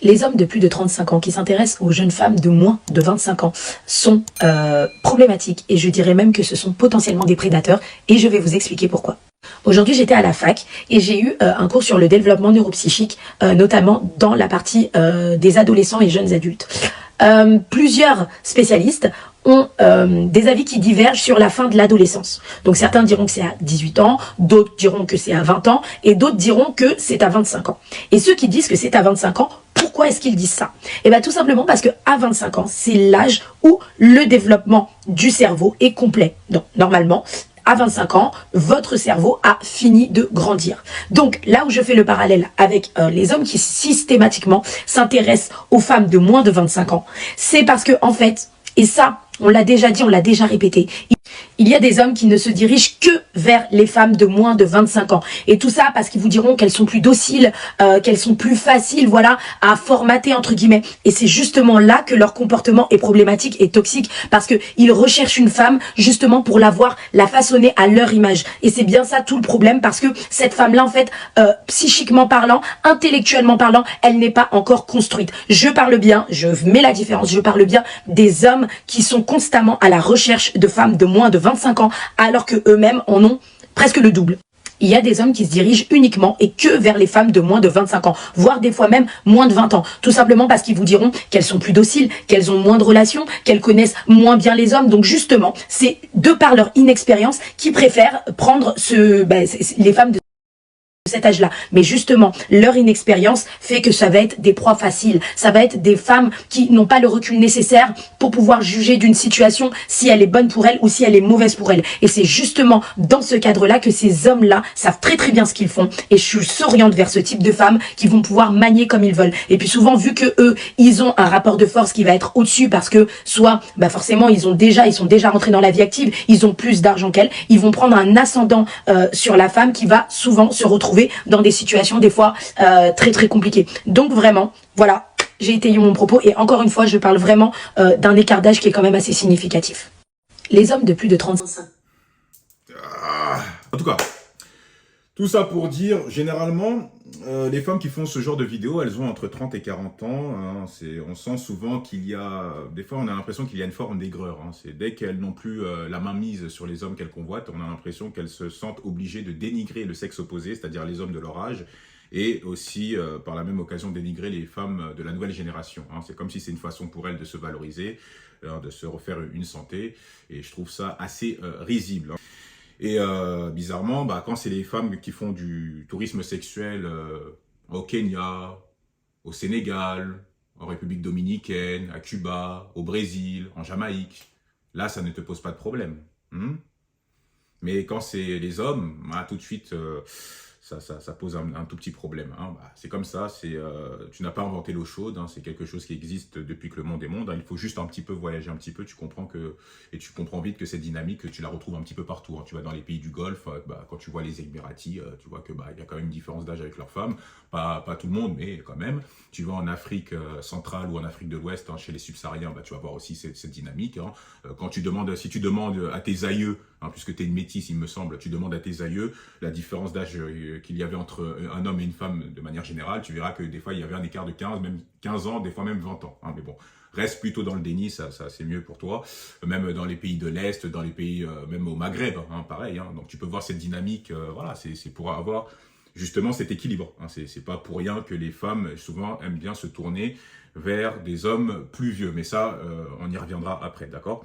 Les hommes de plus de 35 ans qui s'intéressent aux jeunes femmes de moins de 25 ans sont problématiques et je dirais même que ce sont potentiellement des prédateurs et je vais vous expliquer pourquoi. Aujourd'hui, j'étais à la fac et j'ai eu un cours sur le développement neuropsychique, notamment dans la partie des adolescents et jeunes adultes. Plusieurs spécialistes ont des avis qui divergent sur la fin de l'adolescence. Donc certains diront que c'est à 18 ans, d'autres diront que c'est à 20 ans et d'autres diront que c'est à 25 ans. Et ceux qui disent que c'est à 25 ans, pourquoi est-ce qu'ils disent ça? Eh bien tout simplement parce que à 25 ans, c'est l'âge où le développement du cerveau est complet. Donc normalement, à 25 ans, votre cerveau a fini de grandir. Donc là où je fais le parallèle avec les hommes qui systématiquement s'intéressent aux femmes de moins de 25 ans, c'est parce que en fait, et ça, on l'a déjà dit, on l'a déjà répété, il y a des hommes qui ne se dirigent que vers les femmes de moins de 25 ans. Et tout ça parce qu'ils vous diront qu'elles sont plus dociles, qu'elles sont plus faciles, voilà, à formater, entre guillemets. Et c'est justement là que leur comportement est problématique et toxique parce que ils recherchent une femme justement pour la façonner à leur image. Et c'est bien ça tout le problème parce que cette femme-là, en fait, psychiquement parlant, intellectuellement parlant, elle n'est pas encore construite. Je parle bien, je mets la différence, je parle bien des hommes qui sont constamment à la recherche de femmes de moins de 25 ans, alors que eux-mêmes en ont presque le double. Il y a des hommes qui se dirigent uniquement et que vers les femmes de moins de 25 ans, voire des fois même moins de 20 ans. Tout simplement parce qu'ils vous diront qu'elles sont plus dociles, qu'elles ont moins de relations, qu'elles connaissent moins bien les hommes. Donc justement, c'est de par leur inexpérience qu'ils préfèrent prendre les femmes de cet âge-là. Mais justement, leur inexpérience fait que ça va être des proies faciles. Ça va être des femmes qui n'ont pas le recul nécessaire pour pouvoir juger d'une situation si elle est bonne pour elle ou si elle est mauvaise pour elle. Et c'est justement dans ce cadre-là que ces hommes-là savent très très bien ce qu'ils font et s'orientent vers ce type de femmes qui vont pouvoir manier comme ils veulent. Et puis souvent, vu que eux, ils ont un rapport de force qui va être au-dessus parce que soit, forcément, ils sont déjà rentrés dans la vie active, ils ont plus d'argent qu'elle, ils vont prendre un ascendant sur la femme qui va souvent se retrouver dans des situations des fois très très compliquées. Donc vraiment, voilà, j'ai étayé mon propos et encore une fois, je parle vraiment d'un écart d'âge qui est quand même assez significatif. Les hommes de plus de 35. En tout cas, tout ça pour dire, généralement, les femmes qui font ce genre de vidéos, elles ont entre 30 et 40 ans. Hein, on sent souvent qu'il y a... Des fois, on a l'impression qu'il y a une forme d'aigreur. Hein, c'est dès qu'elles n'ont plus la main mise sur les hommes qu'elles convoitent, on a l'impression qu'elles se sentent obligées de dénigrer le sexe opposé, c'est-à-dire les hommes de leur âge, et aussi, par la même occasion, dénigrer les femmes de la nouvelle génération. Hein. C'est comme si c'est une façon pour elles de se valoriser, de se refaire une santé, et je trouve ça assez risible. Hein. Et bizarrement, quand c'est les femmes qui font du tourisme sexuel au Kenya, au Sénégal, en République dominicaine, à Cuba, au Brésil, en Jamaïque, là, ça ne te pose pas de problème. Mais quand c'est les hommes, tout de suite, ça pose un tout petit problème. Hein. C'est comme ça, tu n'as pas inventé l'eau chaude, hein, c'est quelque chose qui existe depuis que le monde est monde. Hein. Il faut juste un petit peu voyager un petit peu, tu comprends vite que cette dynamique, tu la retrouves un petit peu partout. Hein. Tu vas dans les pays du Golfe, quand tu vois les Émiratis, tu vois que il y a quand même une différence d'âge avec leurs femmes. Pas tout le monde, mais quand même. Tu vas en Afrique centrale ou en Afrique de l'Ouest, hein, chez les subsahariens, tu vas voir aussi cette dynamique. Hein. Si tu demandes à tes aïeux, hein, puisque tu es une métisse, il me semble, tu demandes à tes aïeux la différence d'âge qu'il y avait entre un homme et une femme de manière générale, tu verras que des fois il y avait un écart de 15 ans, des fois même 20 ans. Hein, mais bon, reste plutôt dans le déni, ça c'est mieux pour toi. Même dans les pays de l'Est, dans les pays, même au Maghreb, hein, pareil. Hein, donc tu peux voir cette dynamique, voilà, c'est pour avoir justement cet équilibre. Hein, c'est pas pour rien que les femmes souvent aiment bien se tourner vers des hommes plus vieux. Mais ça, on y reviendra après, d'accord ?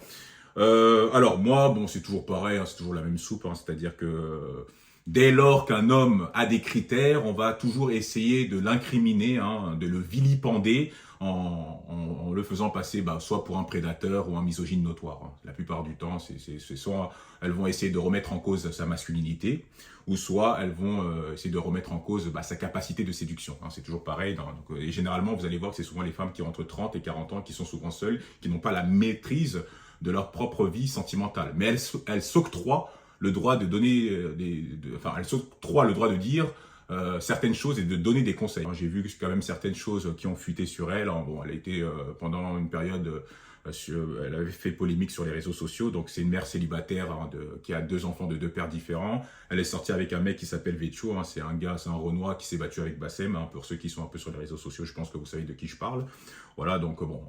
Alors moi, c'est toujours pareil, hein, c'est toujours la même soupe, hein, c'est-à-dire que dès lors qu'un homme a des critères, on va toujours essayer de l'incriminer, hein, de le vilipender en le faisant passer soit pour un prédateur ou un misogyne notoire. Hein. La plupart du temps, c'est soit elles vont essayer de remettre en cause sa masculinité, ou soit elles vont essayer de remettre en cause sa capacité de séduction. Hein. C'est toujours pareil. Et généralement, vous allez voir que c'est souvent les femmes qui ont entre 30 et 40 ans, qui sont souvent seules, qui n'ont pas la maîtrise de leur propre vie sentimentale. Mais elles s'octroient le droit de donner, elles s'octroient le droit de dire certaines choses et de donner des conseils. J'ai vu quand même certaines choses qui ont fuité sur elle. Elle a été pendant une période Elle avait fait polémique sur les réseaux sociaux. Donc c'est une mère célibataire hein, qui a 2 enfants de 2 pères différents. Elle est sortie avec un mec qui s'appelle Vecho. Hein, c'est un gars, c'est un Renoir qui s'est battu avec Bassem. Hein, pour ceux qui sont un peu sur les réseaux sociaux, je pense que vous savez de qui je parle. Voilà, donc bon,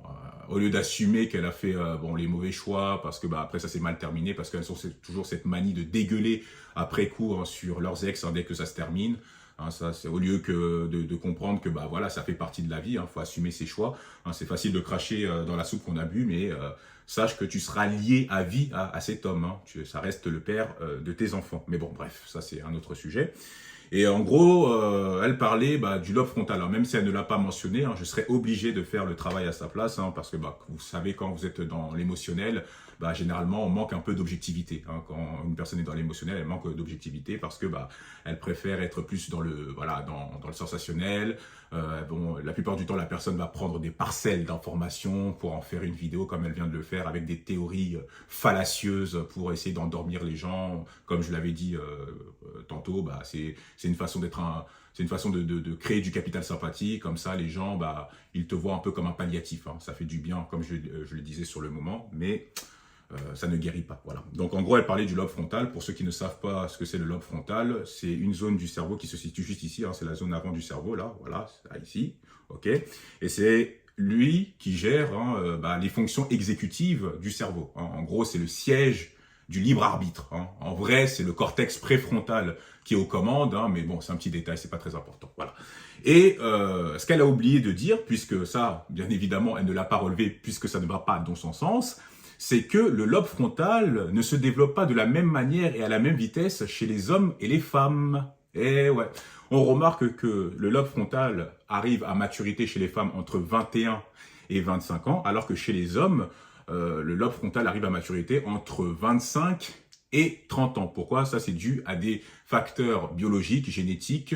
au lieu d'assumer qu'elle a fait bon les mauvais choix, parce que après ça s'est mal terminé, parce qu'elles ont toujours cette manie de dégueuler après coup hein, sur leurs ex hein, dès que ça se termine. Hein, ça, c'est au lieu que de comprendre que voilà, ça fait partie de la vie, faut assumer ses choix. Hein, c'est facile de cracher dans la soupe qu'on a bu, mais sache que tu seras lié à vie à cet homme. Hein. Ça reste le père de tes enfants. Mais bon, bref, ça c'est un autre sujet. Et en gros, elle parlait du lobe frontal. Alors même si elle ne l'a pas mentionné, hein, je serais obligé de faire le travail à sa place, hein, parce que vous savez, quand vous êtes dans l'émotionnel, généralement on manque un peu d'objectivité. Hein. Quand une personne est dans l'émotionnel, elle manque d'objectivité parce que elle préfère être plus dans le dans le sensationnel. Bon, la plupart du temps, la personne va prendre des parcelles d'informations pour en faire une vidéo comme elle vient de le faire, avec des théories fallacieuses pour essayer d'endormir les gens. Comme je l'avais dit tantôt, c'est une façon d'être c'est une façon de créer du capital sympathie. Comme ça, les gens, ils te voient un peu comme un palliatif. Hein. Ça fait du bien, comme je le disais sur le moment, mais ça ne guérit pas. Voilà. Donc en gros, elle parlait du lobe frontal. Pour ceux qui ne savent pas ce que c'est le lobe frontal, c'est une zone du cerveau qui se situe juste ici. Hein. C'est la zone avant du cerveau, là. Voilà, ici. Ok. Et c'est lui qui gère les fonctions exécutives du cerveau. Hein. En gros, c'est le siège du libre arbitre. Hein. En vrai, c'est le cortex préfrontal qui est aux commandes, hein, mais bon, c'est un petit détail, c'est pas très important. Voilà. Et ce qu'elle a oublié de dire, puisque ça, bien évidemment, elle ne l'a pas relevé, puisque ça ne va pas dans son sens, c'est que le lobe frontal ne se développe pas de la même manière et à la même vitesse chez les hommes et les femmes. Et ouais, on remarque que le lobe frontal arrive à maturité chez les femmes entre 21 et 25 ans, alors que chez les hommes, le lobe frontal arrive à maturité entre 25 et 30 ans. Pourquoi? Ça, c'est dû à des facteurs biologiques, génétiques,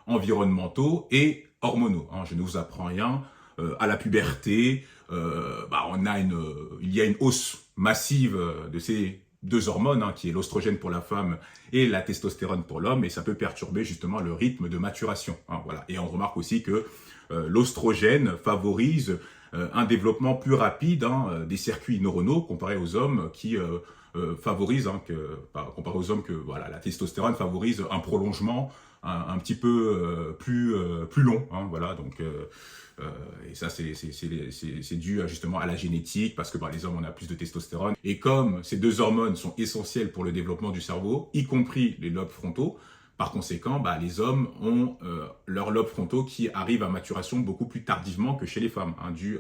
environnementaux et hormonaux. Hein. Je ne vous apprends rien. À la puberté, il y a une hausse massive de ces 2 hormones, hein, qui est l'oestrogène pour la femme et la testostérone pour l'homme, et ça peut perturber justement le rythme de maturation. Hein, voilà. Et on remarque aussi que l'oestrogène favorise un développement plus rapide des circuits neuronaux comparé aux hommes qui favorisent, comparé aux hommes que la testostérone favorise un prolongement un petit peu plus long. Hein, voilà, donc et ça c'est dû justement à la génétique, parce que les hommes on a plus de testostérone, et comme ces 2 hormones sont essentielles pour le développement du cerveau, y compris les lobes frontaux. Par conséquent, les hommes ont leurs lobes frontaux qui arrivent à maturation beaucoup plus tardivement que chez les femmes, hein, dû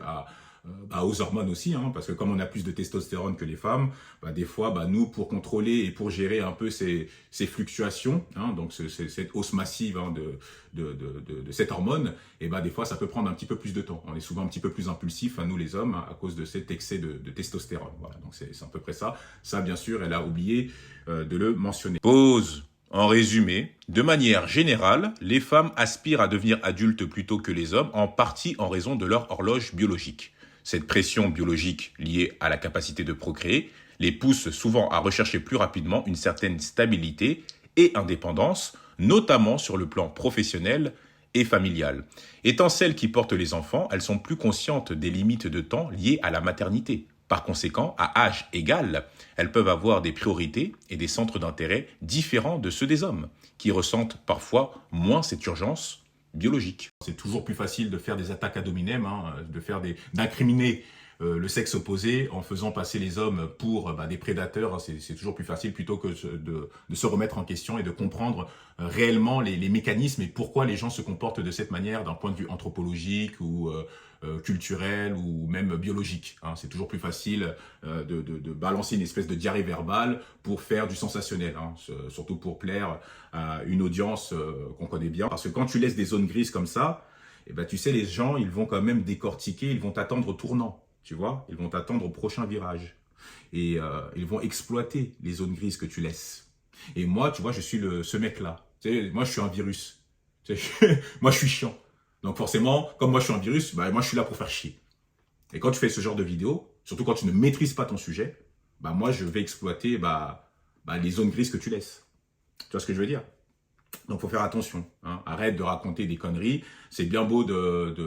aux hormones aussi, hein, parce que comme on a plus de testostérone que les femmes, des fois, nous, pour contrôler et pour gérer un peu ces fluctuations, hein, donc cette hausse massive hein, de cette hormone, et des fois, ça peut prendre un petit peu plus de temps. On est souvent un petit peu plus impulsif, hein, nous les hommes, hein, à cause de cet excès de testostérone. Voilà, donc c'est à peu près ça. Ça, bien sûr, elle a oublié de le mentionner. Pause. En résumé, de manière générale, les femmes aspirent à devenir adultes plus tôt que les hommes, en partie en raison de leur horloge biologique. Cette pression biologique liée à la capacité de procréer les pousse souvent à rechercher plus rapidement une certaine stabilité et indépendance, notamment sur le plan professionnel et familial. Étant celles qui portent les enfants, elles sont plus conscientes des limites de temps liées à la maternité. Par conséquent, à âge égal, elles peuvent avoir des priorités et des centres d'intérêt différents de ceux des hommes, qui ressentent parfois moins cette urgence biologique. C'est toujours plus facile de faire des attaques ad hominem, d'incriminer le sexe opposé en faisant passer les hommes pour des prédateurs. Hein, c'est toujours plus facile plutôt que de se remettre en question et de comprendre réellement les mécanismes et pourquoi les gens se comportent de cette manière d'un point de vue anthropologique ou culturel ou même biologique. Hein. C'est toujours plus facile de balancer une espèce de diarrhée verbale pour faire du sensationnel, hein, surtout pour plaire à une audience qu'on connaît bien. Parce que quand tu laisses des zones grises comme ça, tu sais, les gens, ils vont quand même décortiquer, ils vont t'attendre au tournant, tu vois, ils vont t'attendre au prochain virage. Et ils vont exploiter les zones grises que tu laisses. Et moi, tu vois, je suis ce mec-là. Tu sais, moi, je suis un virus. Tu sais, moi, je suis chiant. Donc forcément, comme moi je suis un virus, moi je suis là pour faire chier. Et quand tu fais ce genre de vidéo, surtout quand tu ne maîtrises pas ton sujet, moi je vais exploiter les zones grises que tu laisses. Tu vois ce que je veux dire? Donc, faut faire attention. Hein. Arrête de raconter des conneries. C'est bien beau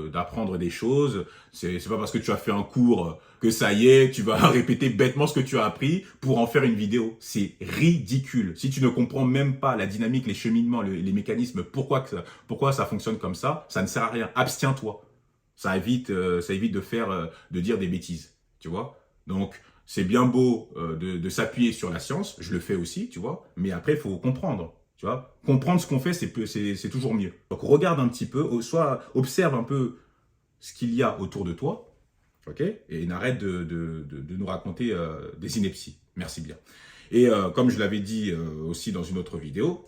d'apprendre des choses. C'est pas parce que tu as fait un cours que ça y est, tu vas répéter bêtement ce que tu as appris pour en faire une vidéo. C'est ridicule. Si tu ne comprends même pas la dynamique, les cheminements, les mécanismes, pourquoi ça fonctionne comme ça ne sert à rien. Abstiens-toi. Ça évite de dire des bêtises. Tu vois? Donc, c'est bien beau de s'appuyer sur la science. Je le fais aussi, tu vois. Mais après, il faut comprendre. Tu vois, comprendre ce qu'on fait, c'est toujours mieux. Donc, regarde un petit peu, soit observe un peu ce qu'il y a autour de toi, ok, et n'arrête de nous raconter des inepties. Merci bien. Et comme je l'avais dit aussi dans une autre vidéo,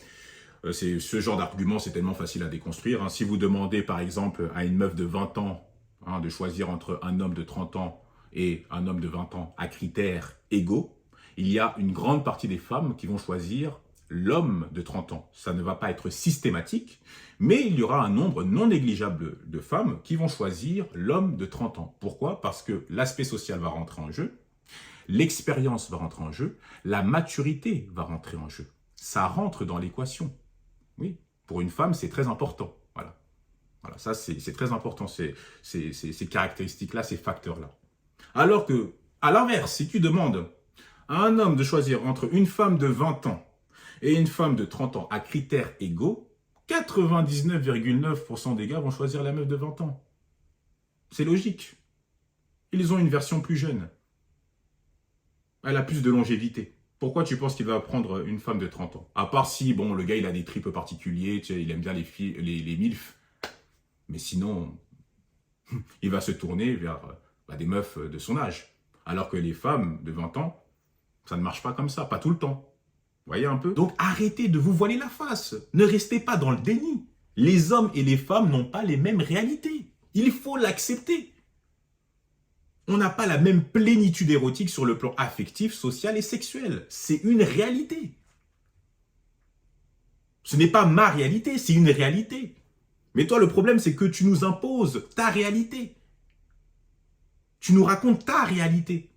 ce genre d'argument, c'est tellement facile à déconstruire. Hein. Si vous demandez, par exemple, à une meuf de 20 ans hein, de choisir entre un homme de 30 ans et un homme de 20 ans à critères égaux, il y a une grande partie des femmes qui vont choisir l'homme de 30 ans. Ça ne va pas être systématique, mais il y aura un nombre non négligeable de femmes qui vont choisir l'homme de 30 ans. Pourquoi? Parce que l'aspect social va rentrer en jeu, l'expérience va rentrer en jeu, la maturité va rentrer en jeu. Ça rentre dans l'équation. Oui, pour une femme, c'est très important. Voilà, ça c'est très important, ces caractéristiques-là, ces facteurs-là. Alors que, à l'inverse, si tu demandes à un homme de choisir entre une femme de 20 ans et une femme de 30 ans à critères égaux, 99,9% des gars vont choisir la meuf de 20 ans. C'est logique. Ils ont une version plus jeune. Elle a plus de longévité. Pourquoi tu penses qu'il va prendre une femme de 30 ans? À part si, bon, le gars, il a des tripes particuliers, tu sais, il aime bien les filles, les milfs. Mais sinon, il va se tourner vers des meufs de son âge. Alors que les femmes de 20 ans, ça ne marche pas comme ça, pas tout le temps. Voyez un peu? Donc arrêtez de vous voiler la face. Ne restez pas dans le déni. Les hommes et les femmes n'ont pas les mêmes réalités. Il faut l'accepter. On n'a pas la même plénitude érotique sur le plan affectif, social et sexuel. C'est une réalité. Ce n'est pas ma réalité, c'est une réalité. Mais toi, le problème, c'est que tu nous imposes ta réalité. Tu nous racontes ta réalité.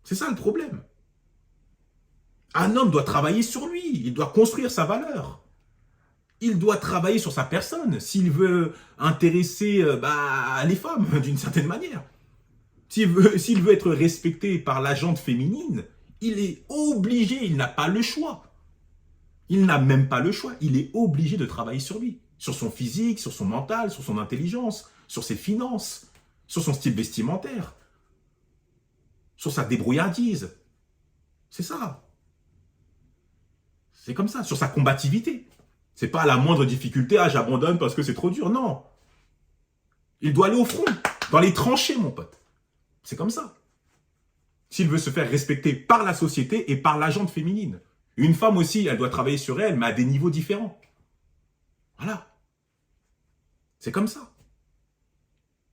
C'est ça le problème. Un homme doit travailler sur lui, il doit construire sa valeur. Il doit travailler sur sa personne s'il veut intéresser les femmes d'une certaine manière. S'il veut être respecté par la gente féminine, il est obligé, il n'a pas le choix. Il n'a même pas le choix, il est obligé de travailler sur lui. Sur son physique, sur son mental, sur son intelligence, sur ses finances, sur son style vestimentaire, sur sa débrouillardise. C'est ça. C'est comme ça, sur sa combativité. C'est pas à la moindre difficulté, j'abandonne parce que c'est trop dur, non. Il doit aller au front, dans les tranchées, mon pote. C'est comme ça. S'il veut se faire respecter par la société et par la gente féminine. Une femme aussi, elle doit travailler sur elle, mais à des niveaux différents. Voilà. C'est comme ça.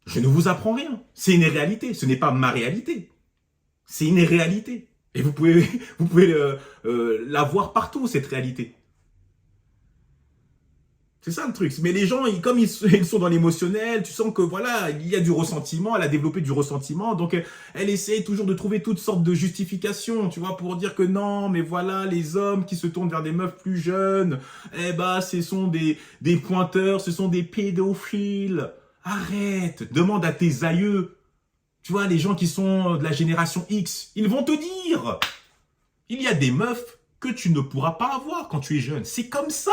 Je ne vous apprends rien. C'est une réalité. Ce n'est pas ma réalité. C'est une réalité. Et vous pouvez la voir partout, cette réalité. C'est ça le truc. Mais les gens, comme ils sont dans l'émotionnel, tu sens que voilà, il y a du ressentiment, elle a développé du ressentiment, donc elle essaie toujours de trouver toutes sortes de justifications, tu vois, pour dire que non, mais voilà, les hommes qui se tournent vers des meufs plus jeunes, ce sont des pointeurs, ce sont des pédophiles. Arrête, demande à tes aïeux. Tu vois, les gens qui sont de la génération X, ils vont te dire, il y a des meufs que tu ne pourras pas avoir quand tu es jeune. C'est comme ça.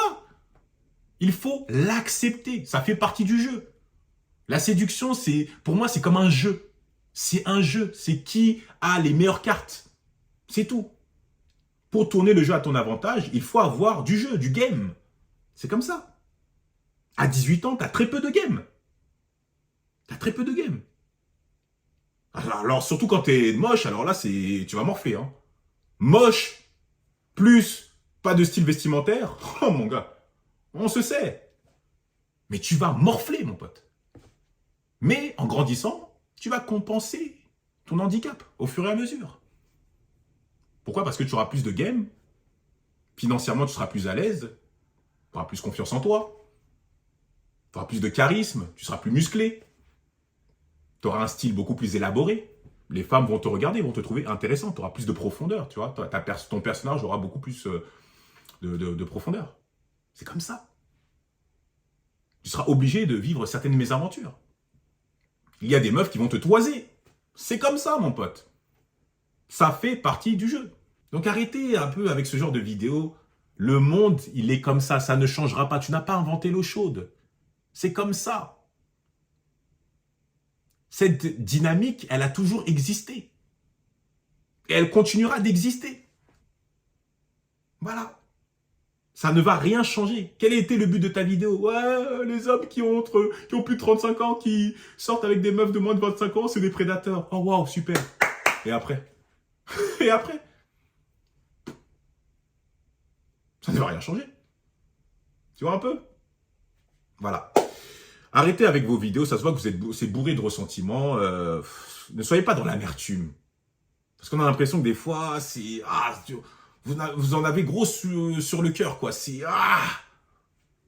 Il faut l'accepter. Ça fait partie du jeu. La séduction, pour moi, c'est comme un jeu. C'est un jeu. C'est qui a les meilleures cartes. C'est tout. Pour tourner le jeu à ton avantage, il faut avoir du jeu, du game. C'est comme ça. À 18 ans, tu as très peu de game. Tu as très peu de game. Alors, surtout quand tu es moche, alors là, tu vas morfler. Hein. Moche, plus pas de style vestimentaire. Oh mon gars. On se sait. Mais tu vas morfler, mon pote. Mais en grandissant, tu vas compenser ton handicap au fur et à mesure. Pourquoi? Parce que tu auras plus de game. Financièrement, tu seras plus à l'aise. Tu auras plus confiance en toi. Tu auras plus de charisme. Tu seras plus musclé. Tu auras un style beaucoup plus élaboré. Les femmes vont te regarder, vont te trouver intéressant. Tu auras plus de profondeur. Tu vois, ton personnage aura beaucoup plus de profondeur. C'est comme ça. Tu seras obligé de vivre certaines mésaventures. Il y a des meufs qui vont te toiser. C'est comme ça, mon pote. Ça fait partie du jeu. Donc arrêtez un peu avec ce genre de vidéos. Le monde, il est comme ça ne changera pas. Tu n'as pas inventé l'eau chaude. C'est comme ça. Cette dynamique, elle a toujours existé. Et elle continuera d'exister. Voilà. Ça ne va rien changer. Quel était le but de ta vidéo? Ouais, les hommes qui ont plus de 35 ans, qui sortent avec des meufs de moins de 25 ans, c'est des prédateurs. Oh waouh, super. Et après? Et après? Ça ne va rien changer. Tu vois un peu? Voilà. Arrêtez avec vos vidéos, ça se voit que c'est bourré de ressentiments. Ne soyez pas dans l'amertume. Parce qu'on a l'impression que des fois, c'est... vous en avez gros sur le cœur, quoi. C'est...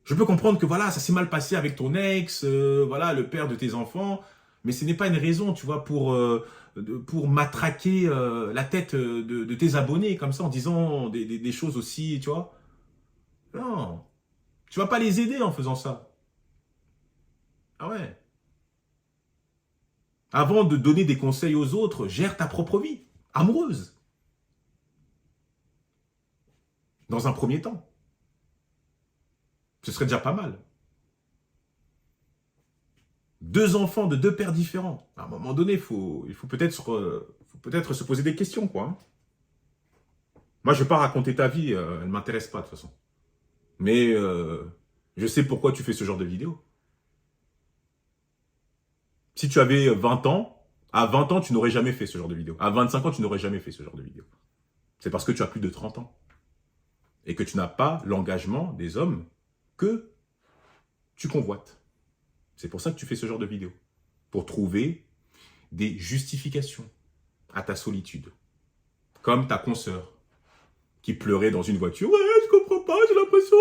Je peux comprendre que voilà, ça s'est mal passé avec ton ex, voilà, le père de tes enfants. Mais ce n'est pas une raison, tu vois, pour matraquer la tête de tes abonnés, comme ça, en disant des choses aussi, tu vois. Non. Tu vas pas les aider en faisant ça. Ah ouais. Avant de donner des conseils aux autres, gère ta propre vie, amoureuse. Dans un premier temps. Ce serait déjà pas mal. 2 enfants de 2 pères différents. À un moment donné, il faut peut-être se poser des questions, quoi. Hein. Moi, je vais pas raconter ta vie, elle m'intéresse pas, de toute façon. Mais je sais pourquoi tu fais ce genre de vidéo. Si tu avais 20 ans, à 20 ans, tu n'aurais jamais fait ce genre de vidéo. À 25 ans, tu n'aurais jamais fait ce genre de vidéo. C'est parce que tu as plus de 30 ans. Et que tu n'as pas l'engagement des hommes que tu convoites. C'est pour ça que tu fais ce genre de vidéo. Pour trouver des justifications à ta solitude. Comme ta consoeur qui pleurait dans une voiture. Ouais, je comprends pas, j'ai l'impression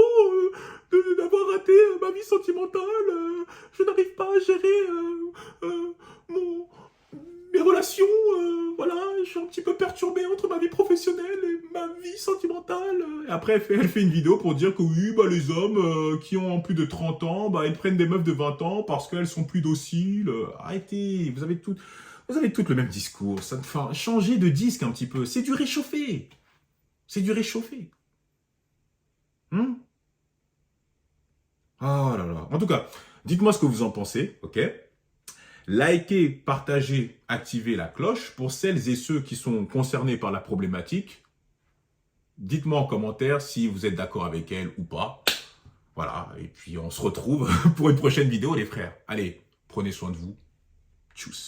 d'avoir raté ma vie sentimentale. Je n'arrive pas à gérer mes relations. Voilà, je suis un petit peu perturbé entre ma vie professionnelle et ma vie sentimentale. Et après, elle fait une vidéo pour dire que oui, bah, les hommes qui ont plus de 30 ans, bah, ils prennent des meufs de 20 ans parce qu'elles sont plus dociles. Arrêtez, vous avez toutes le même discours. Enfin, changez de disque un petit peu. C'est du réchauffé. C'est du réchauffé. Oh là là. En tout cas, dites-moi ce que vous en pensez, ok? Likez, partagez, activez la cloche. Pour celles et ceux qui sont concernés par la problématique, dites-moi en commentaire si vous êtes d'accord avec elle ou pas. Voilà, et puis on se retrouve pour une prochaine vidéo, les frères. Allez, prenez soin de vous. Tchuss.